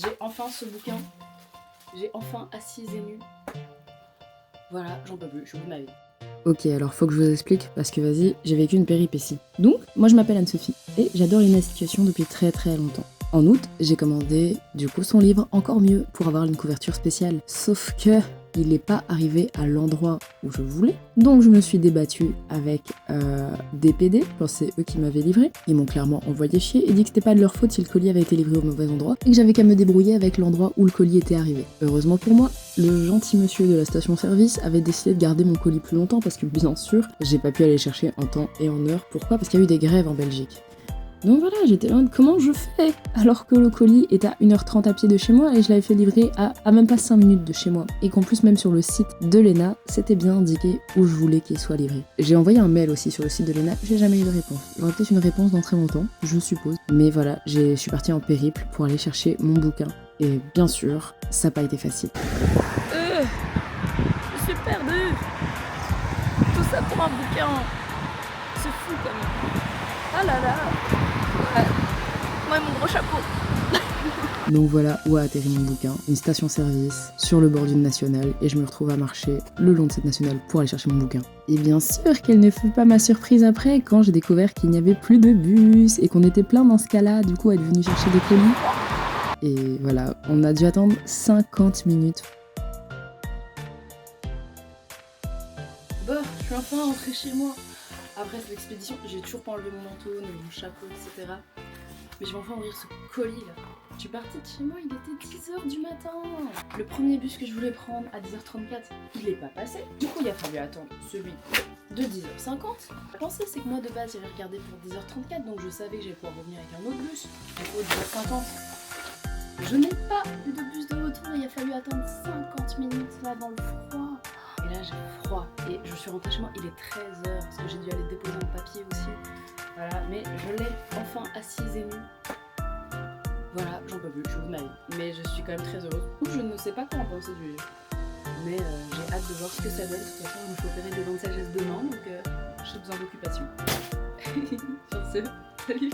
J'ai enfin ce bouquin. J'ai enfin assise et nue. Voilà, j'en peux plus, je suis au bout de ma vie. Ok, alors faut que je vous explique, parce que vas-y, j'ai vécu une péripétie. Donc, moi je m'appelle Anne-Sophie, et j'adore l'investigation depuis très longtemps. En août, j'ai commandé du coup son livre Encore mieux pour avoir une couverture spéciale. Sauf que il n'est pas arrivé à l'endroit où je voulais. Donc je me suis débattue avec des PD, je pense que c'est eux qui m'avaient livré. Ils m'ont clairement envoyé chier et dit que c'était pas de leur faute si le colis avait été livré au mauvais endroit et que j'avais qu'à me débrouiller avec l'endroit où le colis était arrivé. Heureusement pour moi, le gentil monsieur de la station-service avait décidé de garder mon colis plus longtemps parce que bien sûr, j'ai pas pu aller chercher en temps et en heure. Pourquoi ? Parce qu'il y a eu des grèves en Belgique. Donc voilà, j'étais là, comment je fais ? Alors que le colis est à 1h30 à pied de chez moi et je l'avais fait livrer à même pas 5 minutes de chez moi. Et qu'en plus, même sur le site de l'ENA, c'était bien indiqué où je voulais qu'il soit livré. J'ai envoyé un mail aussi sur le site de l'ENA, j'ai jamais eu de réponse. J'aurais peut-être une réponse dans très longtemps, je suppose. Mais voilà, je suis partie en périple pour aller chercher mon bouquin. Et bien sûr, ça n'a pas été facile. Je suis perdue. Tout ça pour un bouquin. C'est fou quand même. Ah là là. Moi et mon gros chapeau. Donc voilà où a atterri mon bouquin, une station-service sur le bord d'une nationale et je me retrouve à marcher le long de cette nationale pour aller chercher mon bouquin. Et bien sûr quelle ne fut pas ma surprise après quand j'ai découvert qu'il n'y avait plus de bus et qu'on était plein dans ce cas-là, du coup à être venu chercher des colis. Et voilà, on a dû attendre 50 minutes. Bah, je suis enfin rentrée chez moi. Après cette expédition, j'ai toujours pas enlevé mon manteau, ni mon chapeau, etc. Mais je vais enfin ouvrir ce colis là. Je suis partie de chez moi, il était 10h du matin. Le premier bus que je voulais prendre à 10h34, il est pas passé. Du coup, il a fallu attendre celui de 10h50. La pensée, c'est que moi de base, j'avais regardé pour 10h34, donc je savais que j'allais pouvoir revenir avec un autre bus. Du coup, 10h50. Je n'ai pas eu de bus de retour, il a fallu attendre 50 minutes là dans le froid. Et là j'ai froid et je suis rentrée chez moi, il est 13h parce que j'ai dû aller déposer un papier aussi. Voilà, mais je l'ai enfin assise et nue. Voilà, j'en peux plus, je suis au bout de ma vie. Mais je suis quand même très heureuse. Je ne sais pas quoi en penser du livre. Mais j'ai hâte de voir ce que ça donne. De toute façon, je me fais opérer des dents de sagesse demain, donc j'ai besoin d'occupation. Sur ce, salut.